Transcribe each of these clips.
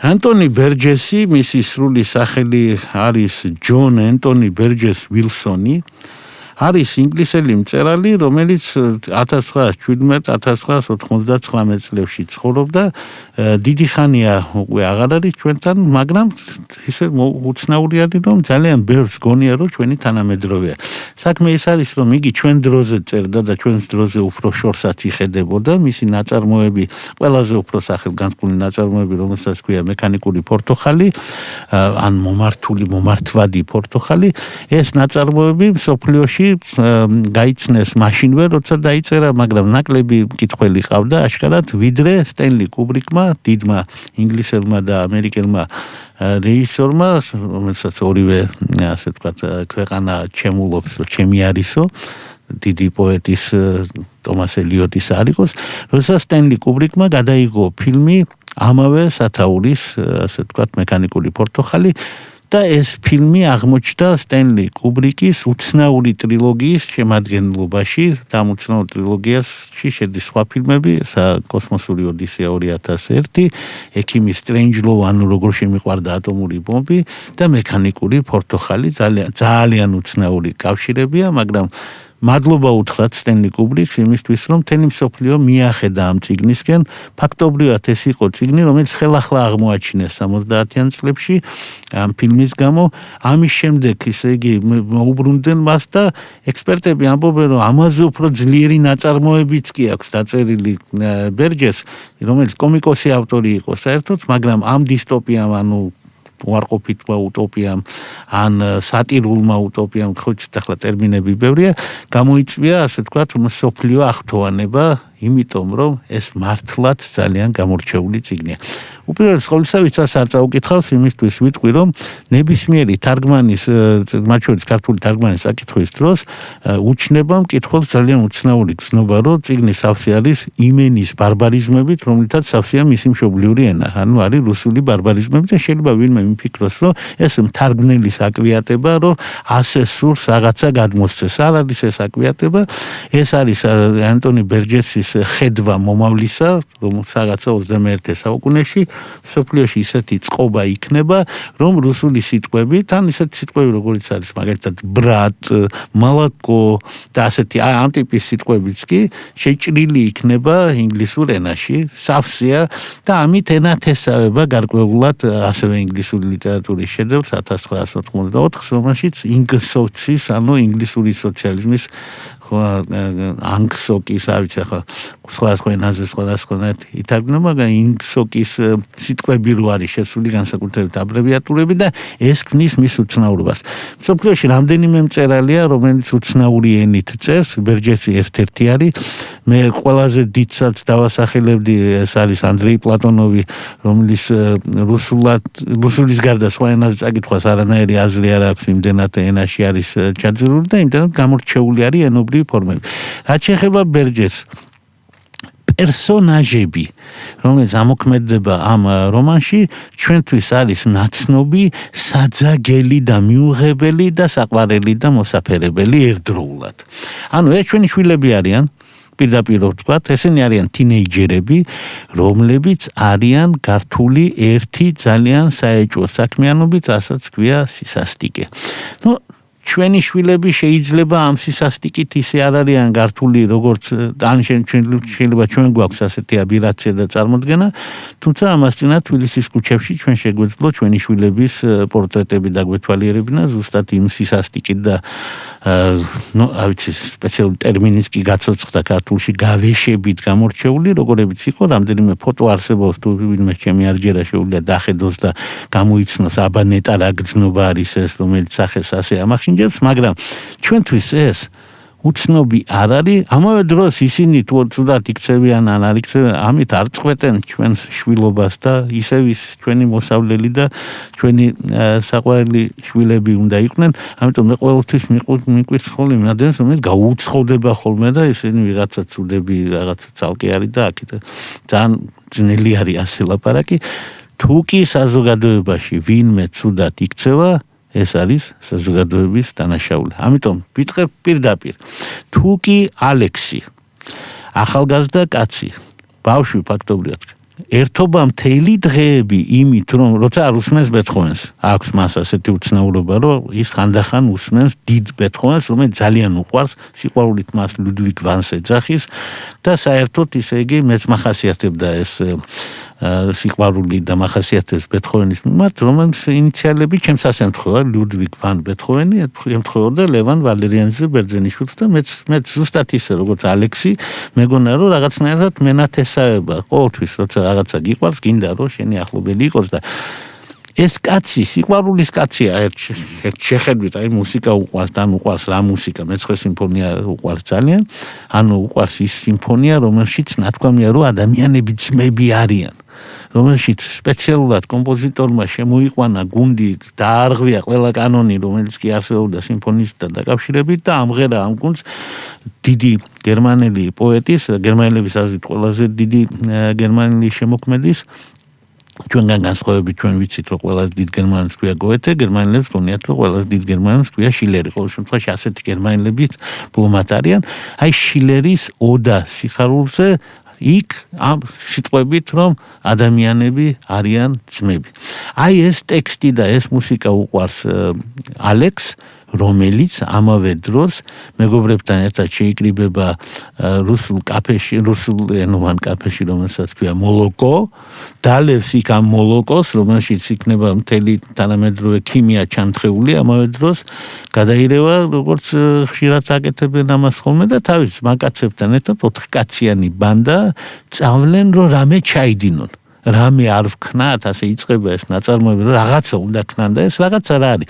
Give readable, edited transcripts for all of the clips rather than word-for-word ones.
ანტონი ბერჯესი, მისი სრული სახელი არის ჯონ ანტონი ბერჯეს ვილსონი. არის ინგლისელი მწერალი, რომელიც 1917-1999 წლებში ცხოვრობდა. დიდი ხანია უკვე აღარ არის ჩვენთან, მაგრამ ისე უცნაური არის, რომ ძალიან ბევრს გონია, რომ ჩვენი თანამედროვეა. საქმე ის არის, რომ იგი ჩვენ დროზე წერდა და ჩვენს დროზე უფრო შორსაც იხედებოდა. მისი ნაწარმოები, ყველაზე უფრო სახელგანთქმული ნაწარმოები, რომელსაც ქვია მექანიკური პორტოხალი, ან მომართვადი პორტოხალი, ეს ნაწარმოები მსოფლიოში გაიცნეს მაშინვე, როცა დაიწერა, მაგრამ ნაკლები მკითხველი ყავდა აშკარად, ვიდრე სტენლი კუბრიკმა, დიდმა ინგლისელმა და ამერიკელმა რეჟისორმა, რომელსაც ორივე, ასე ვთქვათ, ქვეყანა ჩემულობს, რომ ჩემი არისო, დიდი პოეტის ტომას ელიოტის არ იყოს, როცა სტენლი კუბრიკმა გადაიღო ფილმი ამავე სათაურის, ასე ვთქვათ, მექანიკური პორტოხალი. და ეს ფილმი აღმოჩნდა სტენლი კუბრიკის უცნაური ტრილოგიის შემადგენლობაში. და ამ უცნაურ ტრილოგიაში შედის სხვა ფილმები, კოსმოსური ოდისეა 2001, ექიმი სტრენჯლოუ, ანუ როგორ შემიყვარდა ატომური ბომბი და მექანიკური პორტოხალი. ძალიან უცნაური კავშირებია, მაგრამ მადლობა უთხრათ სტენლი კუბრიკს იმისთვის, რომ მთელი მსოფლიო მიახედა ამ წიგნისკენ. ფაქტობრივად ეს იყო წიგნი, რომელიც ხელახლა აღმოაჩინეს 70-იან წლებში ამ ფილმის გამო. ამის შემდეგ, ისე იგი, მოუბრუნდნენ მას და ექსპერტები ამბობენ, რომ ამაზე უფრო ძლიერი ნაწარმოებიც კი აქვს დაწერილი ბერჯეს, რომელიც კომიკოსი ავტორი იყო საერთოდ, მაგრამ ამ დისტოპიამ, ანუ უარყოფითმა უტოპიამ, ან სატირულმა უტოპიამ, ხოჭით ახლა ტერმინები ბევრია, გამოიწვია, ასე ვთქვათ, მსოფლიო აღთოვანება, იმიტომ რომ ეს მართლაც ძალიან გამორჩეული წიგნია. უპირველეს ყოვლისა, ვისაც არ წაუკითხავს, იმისთვის ვიტყვი, რომ ნებისმიერი თარგმანის, მათ შორის ქართული თარგმანის საკითხვის დროს უჩნდება მკითხველს ძალიან უცნაური გზნობა, რომ წიგნი სავსე არის იმენის ბარბარიზმებით, რომლითაც სავსეა მისი მშობლიური ენა, ანუ არის რუსული ბარბარიზმები და შეიძლება ვინმე მიფიქროს, რომ ეს მთარგმნელის აკვიატება, რომ ასე სურს რაღაცა გადმოსცეს. არ არის ეს აკვიატება, ეს არის ანტონი ბერჯესის ხედვა მომავლისა, რომ რაღაცა 21 საუკუნეში მსოფლიოში ისეთი წყობა იქნება, რომ რუსული სიტყვები, თან ისეთი სიტყვები, როგორიც არის მაგალითად ბრატ, მალაკო და ასეთი ამ ტიპის სიტყვებიც კი შეჭრილი იქნება ინგლისურ ენაში, სავსეა და ამით ენათესავება გარკვეულად ასევე ინგლისური ლიტერატურის შედევრს 1984, რომელშიც ინგსოცის, ანუ ინგლისური სოციალიზმის ანგსოკის, რა ვიცი ახლა სხვადასხვა ენაზე სხვადასხვანაირად ითარგმნება, მაგრამ ინგსოკის სიტყვები რო არის შესული განსაკუთრებით აბრევიატურები და ეს ქმნის მის უცნაურობას. მსოფლიოში რამდენიმე მწერალია, რომელიც უცნაური ენით წერს, ბერჯესი ერთ-ერთი არის. მე ყველაზე დიდსაც დავასახელებდი, ეს არის ანდრეი პლატონოვი, რომელიც რუსულის გარდა სხვა ენაზე წაკითხვას არანაირი აზრი არ აქვს, იმდენად ენაში არის ჩაძირული და იმდენად გამორჩეული არის ენობრივი ფორმები. რაც შეეხება ბერჯეს პერსონაჟები, რომელიც ამოქმედება ამ რომანში, ჩვენთვის არის ნაცნობი, საძაგელი და მიუღებელი და საყვარელი და მოსაფერებელი ერთდროულად. ანუ ეს ჩვენი შვილები არიან, პირდაპირ ვთქვათ, ესენი არიან თინეიჯერები, რომლებიც არიან გართული ერთი ძალიან საეჭვო საქმიანობით, რასაც ქვია სისასტიკე. ჩვენი შვილები შეიძლება ამ სისასტიკით ისე არ არიან გართული, როგორც ან შეიძლება ჩვენ გვაქვს ასეთი აბირაცია და წარმოდგენა, თუმცა ამასთანავე თბილისის ქუჩებში ჩვენ შეგვეძლო ჩვენი შვილების პორტრეტები დაგვეთვალიერებინა ზუსტად იმ სისასტიკით და არ ვიცი, სპეციალური ტერმინიც კი გაცოცხლდა ქართულში, გავეშებით გამორჩეული, როგორებიც იყო, რამდენიმე ფოტო არსებობს, თუ ვინმე ჩემი არჯერა შეუძლია დახედოს და გამოიცნოს აბა ნეტა რა გრძნობა არის ეს, რომელიც სახეს ასე ამახინჯებს, მაგრამ ჩვენთვის ეს უცნობი არ არის, ამავე დროს ისინი თუ ცუდად იქცევიან ან არ იქცევიან, ამით არ წყვეტენ ჩვენს შვილობას და ისევ ის ჩვენი მოსავლელი და ჩვენი საყვარელი შვილები უნდა იყვნენ, ამიტომ მე ყოველთვის მიყვირს ხოლმე იმ ადამიანს, რომელიც გაუცხოდება ხოლმე და ისინი ვიღაცა ცუდები, რაღაცა ცალკე არის და აქეთ ძალიან ძნელი არის ასე ლაპარაკი. თუ კი საზოგადოებაში ვინმე ცუდად იქცევა, ეს არის საზოგადოების დანაშაული. ამიტომ ვიტყვებ პირდაპირ, თუ კი ალექსი, ახალგაზრდა კაცი, ბავშვი ფაქტობრივად ერთობა მთელი დღეები იმით, რომ როცა არ უსმენს ბეთჰოვენს, აქვს მას ასეთი უცნაურობა, რომ ის ხანდახან უსმენს დიდ ბეთჰოვენს, რომელიც ძალიან უყვარს, სიყვარულით მას ლუდვიგ ვანს ეძახის და საერთოდ ისე იგი მეც მახასიათებდა ეს სიყვარული და მახასიათებს ბეთჰოვენის მიმართ, რომელიც ინიციალები ჩემს ასე ემთხვევა ლუდვიგ ვან ბეთჰოვენი, ემთხვეოდა ლევან ვალერიანიძე ბერძენიშვილს და მეც ზუსტად ისე როგორც ალექსი მეგონა რომ რაღაცნაირად მენათესავება ყოველთვის როცა რაღაცა გიყვარს, გინდა რომ შენი ახლობელი იყოს და ეს კაცი, სიყვარულის კაცია ერთ შეხედვით, აი მუსიკა უყვარს, და უყვარს რა მუსიკა, მეცხრე სიმფონია უყვარს ძალიან, ანუ უყვარს ის სიმფონია, რომელშიც ნათქვამია, რომ ადამიანები ძმები არიან, რომელშიც სპეციალურად კომპოზიტორმა შემოიყვანა გუნდი და არღვია ყველა კანონი, რომელიც კი არსებობდა სიმფონისტთან დაკავშირებით და ამღერა ამ გუნდს დიდი გერმანელი პოეტის, გერმანელების აზრით ყველაზე დიდი გერმანელი შემოქმედის ჩვენგან განსხვავებით ჩვენ ვიცით რომ ყველაზე დიდ გერმანელს ქვია გოეთე, გერმანელებს გონიათ რომ ყველაზე დიდ გერმანელს ქვია შილერი, ყოველ შემთხვევაში ასეთი გერმანელები პლუმად არიან, აი შილერის ოდა სიხარულზე იქ ამ სიტყვებით რომ ადამიანები არიან ძმები. აი ეს ტექსტი და ეს მუსიკა უყვარს ალექს, რომელიც ამავე დროს მეგობრებთან ერთად შეიკრიბება რუსულ კაფეში, რუსულ ენოვან კაფეში, რომელსაც ქვია მოლოკო, დალევს იქ ამ მოლოკოს, რომელშიც იქნება მთელი თანამედროვე ქიმია ჩამთხეული, ამავე დროს გადაირევა, როგორც ხშირად აკეთებენ ამას ხოლმე და თავის მაკაცებთან ერთად 4 კაციანი ბანდა წავლენ, რომ რამე ჩაიდინონ. რამე არ ვქნათ, ასე იწყება ეს ნაწარმოები, რომ რაღაცა უნდა ქნან და ეს რაღაცა რა არის?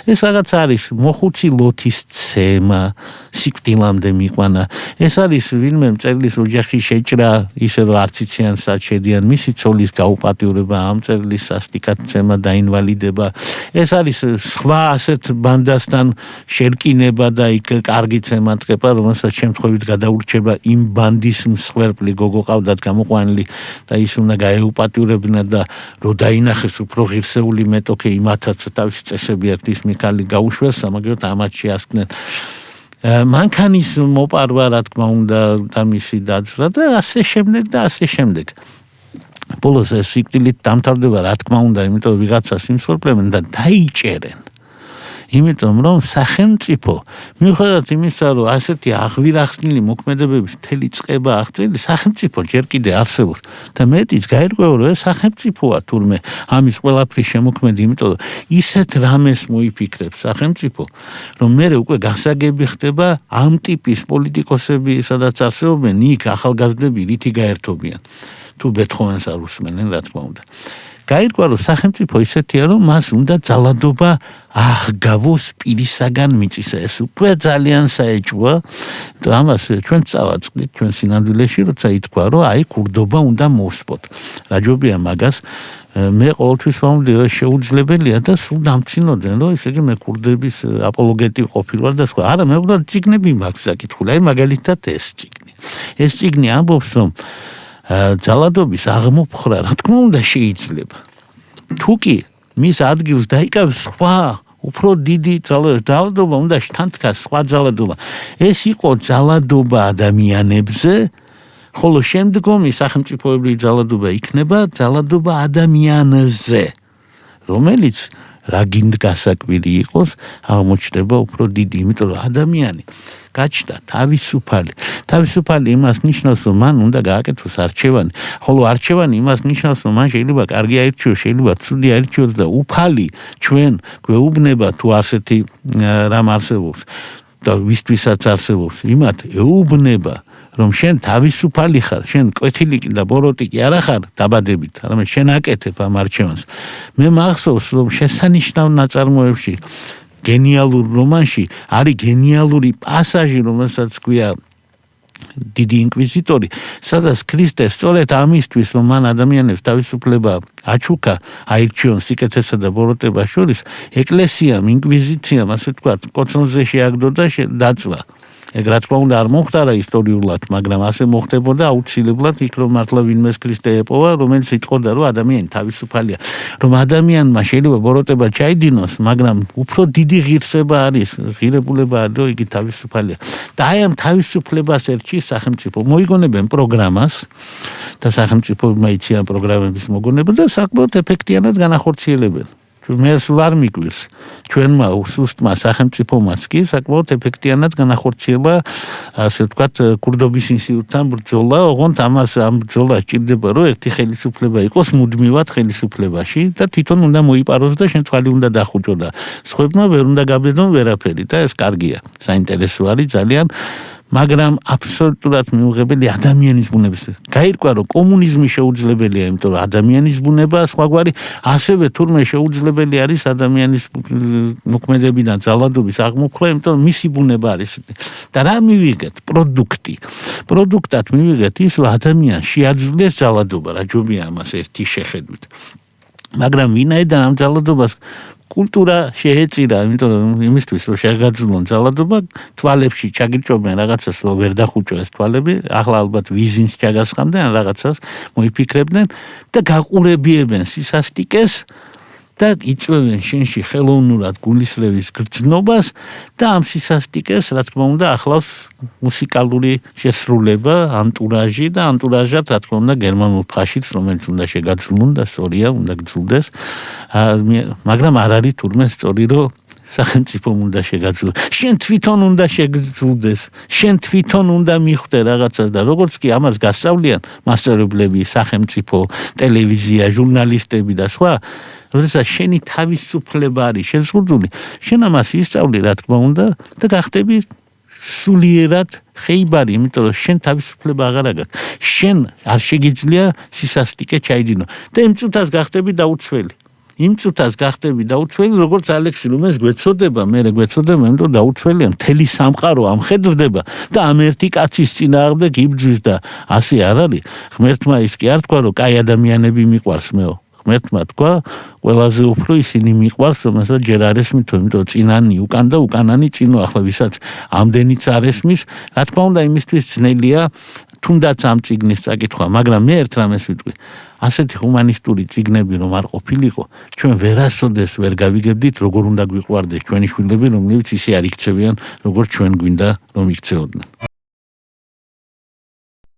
ეს რაღაცა არის მოხუცი ლოთის ცემა, სიკვდილამდე მიყვანა. ეს არის ვინმე მწერლის ოჯახში შეჭრა, ისე რომ არც იციან სად შედიან, მისი ცოლის გაუპატიურება, ამ მწერლის სასტიკად ცემა და ინვალიდება. ეს არის სხვა ასეთ ბანდასთან შერკინება და იქ კარგი ცემა ტყება, რომელსაც შემთხვევით გადაურჩება იმ ბანდის მსხვერპლი გოგო ყავდათ გამოყვანილი და ის უნდა გაეუპატიურებინა და რო დაინახეს უფრო ღირსეული მეტოქე იმათაც თავისი წესები ერთის მიქალი გაუშვეს, სამაგეროდ ამათ შეასკნენ მანქანის მოპარვა, რა თქმა უნდა, და მისი დაძვრა და ასე შემდეგ და ასე შემდეგ. ბოლოს ეს სიკვდილით დამთავრდება, რა თქმა უნდა, იმიტომ რომ ვიღაცას იმსხვერპლებენ და დაიჭერენ. იმიტომ რომ სახელმწიფო მიუხედავად იმისა, რომ ასეთი აღვირახსნილი მოქმედებების მთელი წყება აღწერილი, სახელმწიფო ჯერ კიდე არსებობს და მეტიც გაირკვევა, რომ ეს სახელმწიფოა თურმე ამის ყველაფრის შემოქმედი, იმიტომ რომ ისეთ რამეს მოიფიქრებს სახელმწიფო, რომ მერე უკვე გასაგები ხდება ამ ტიპის პოლიტიკოსები, სადაც არსებობენ იქ ახალგაზრდები რითი გაერთობიან. თუ ბეთჰოვენს არ უსმენენ, რა თქმა უნდა. გაირკვა, რომ სახელმწიფო ისეთია, რომ მას უნდა ძალადობა აღგავოს პირისაგან მიწისა. ეს უკვე ძალიან საეჭვოა. ამას ჩვენ წავაწყდით ჩვენ სინამდვილეში, როცა ითქვა, რომ აი კურდობა უნდა მოსპოთ. რაჯობია მაგას მე ყოველთვის ვამბობდი, რომ შეუძლებელია და სულ დამცინოდნენ, რომ ესე იგი მე კურდების აპოლოგეტი ყოფილვარ და სხვა. არა, მე უბრალოდ წიგნები მაქვს საკითხული. აი მაგალითად ეს წიგნი. ეს წიგნი ამბობს, რომ ძალადობის აღმოფხრა, რა თქმა უნდა, შეიძლება. თუკი მის ადგილს დაიკავეს სხვა, უფრო დიდი ძალადობა, უნდა შთანთქას სხვა ძალადობა. ეს იყო ძალადობა ადამიანებზე, ხოლო შემდგომი სახელმწიფოებრივი ძალადობა იქნება ძალადობა ადამიანზე, რომელიც რა გინდ გასაკვირი იყოს, აღმოჩნდება უფრო დიდი, იმიტომ რომ ადამიანი გაჩნდა თავისუფალი. თავისუფალი იმას ნიშნავს, რომ მან უნდა გააკეთოს არჩევანი, ხოლო არჩევანი იმას ნიშნავს, რომ მან შეიძლება კარგი აირჩიოს, შეიძლება ცუდი აირჩიოს და უფალი ჩვენ გვეუბნება თუ ასეთი რამ არსებობს და ვისთვისაც არსებობს, იმათ ეუბნება, რომ შენ თავისუფალი ხარ, შენ კვეთილი და ბოროტი კი არა ხარ დაბადებით, არამედ შენ აკეთებ ამ არჩევანს. მე მახსოვს, რომ შესანიშნავ ნაწარმოებში გენიალურ რომანში არის გენიალური პასაჟი, რომელსაც ქვია დიდი ინკვიზიტორი, სადაც ქრისტე სწორედ ამისთვის, რომ მან ადამიანებს თავისუფლება აჩუქა, აირჩიონ სიკეთესა და ბოროტებას შორის, ეკლესიამ, ინკვიზიციამ, ასე თქვა, კოცონზე შეაგდო და დაწვა. ეგ რა თქმა უნდა არ მოხდა ისტორიულად, მაგრამ ასე მოხდებოდა აუცილებლად იქ რომ მართლა ვინმეს ქრისტე ეპოვა, რომელიც იტყოდა რომ ადამიანი თავისუფალია, რომ ადამიანმა შეიძლება ბოროტება ჩაიდინოს, მაგრამ უფრო დიდი ღირსება არის, ღირებულება არის, რომ იგი თავისუფალია. და აი ამ თავისუფლებას ერჩის სახელმწიფო. მოიგონებენ პროგრამას და სახელმწიფოებმა იციან პროგრამების მოგონება და საკმაოდ ეფექტიანად განახორციელებენ. მერს ვარ მიგვირს ჩვენმა უსუსტმა სახელმწიფომაც კი საკმაოდ ეფექტიანად განახორციელა ასე ვთქვათ კურდობის ინსტიტუტთან ბრძოლა, ოღონდ ამას ამ ბრძოლას ჭირდება რომ ერთი ხელისუფლება იყოს მუდმივად ხელისუფლებაში და თვითონ უნდა მოიპაროს და შენ თვალი უნდა დახუჭო და სხვებმა ვერ უნდა გაბედონ ვერაფერი და ეს კარგია, საინტერესო არის ძალიან. მაგრამ აბსოლუტურად მიუღებელი ადამიანის ბუნების. გაირკვა რომ კომუნიზმი შეუძლებელია, იმიტომ რომ ადამიანის ბუნება სხვაგვარი, ასევე თურმე შეუძლებელი არის ადამიანის მოქმედებიდან ძალადობის აღმოფხვრა, იმიტომ რომ მისი ბუნება არის. და რა მივიღეთ? პროდუქტი. პროდუქტად მივიღეთ ის, რომ ადამიანს შეაძლეს ძალადობა, რა ჯობია ამას ერთი შეხედვით. მაგრამ ვინაიდან ამ ძალადობას კულტურა შეეწირა, იმიტომ რომ იმისთვის რომ შეგაძლონ ძალადობა, თვალებში ჩაგიჭობენ რაღაცას, რომ ვერ დახუჭო ეს თვალები, ახლა ალბათ ვიზინს ჩაგასხამდნენ, რაღაცას მოიფიქრებდნენ და გაყურებიებენ სისასტიკეს და იწვევენ შენში ხელოვნურად გულისრევის გრძნობას და ამ სისასტიკეს, რა თქმა უნდა, ახლავს მუსიკალური შესრულება, ანტურაჟი და ანტურაჟად, რა თქმა უნდა, გერმანულ ფაშიც, რომელიც უნდა შეგაძლონ და სწორია, უნდა გძულდეს. მაგრამ არ არის თურმე სწორი, რომ სახელმწიფომ უნდა შეგაძლოს. შენ თვითონ უნდა შეგძულდეს, შენ თვითონ უნდა მიხვდე რაღაცას და როგორც კი ამას გასწავლიან მასწავლებლები, სახელმწიფო, ტელევიზია, ჟურნალისტები და სხვა, როდესაც შენი თავისუფლება არის შეზღუდული, შენ ამას ისწავლი, რა თქმა უნდა, და გახდები სულიერად ხეიბარი, იმიტომ რომ შენ თავისუფლება აღარ აქვს. შენ არ შეგიძლია სისასტიკე ჩაიდინო და იმ წუთას გახდები დაუცველი. იმ წუთას გახდები დაუცველი, როგორც ალექსი ლუმეს გვეცოდება, მე გვეცოდება, იმიტომ დაუცველია, მთელი სამყარო ამხედრდება და ამ ერთი კაცის წინააღმდეგ იბრძვის და ასე არ არის. ღმერთმა ის კი არ თქვა, რომ კაი ადამიანები მიყვარს მეო. ღმერთმა თქვა, ყველაზე უფრო ისინი მიყვარს, რომელსაც ჯერ არ ესმით, იმიტომ წინანი უკან და უკანანი წინო, ახლა ვისაც ამდენიც არ ესმის, რა თქმა უნდა, იმისთვის ძნელია თუნდაც ამ წიგნის წაკითხვა, მაგრამ მე ერთ რამეს ვიტყვი, ასეთი ჰუმანისტური წიგნები რომ არ ყოფილიყო, ჩვენ ვერასოდეს ვერ გავიგებდით, როგორ უნდა გვიყვარდეს ჩვენი შვილები, რომლებიც ისე არ იქცევიან, როგორც ჩვენ გვინდა რომ იქცეოდნენ.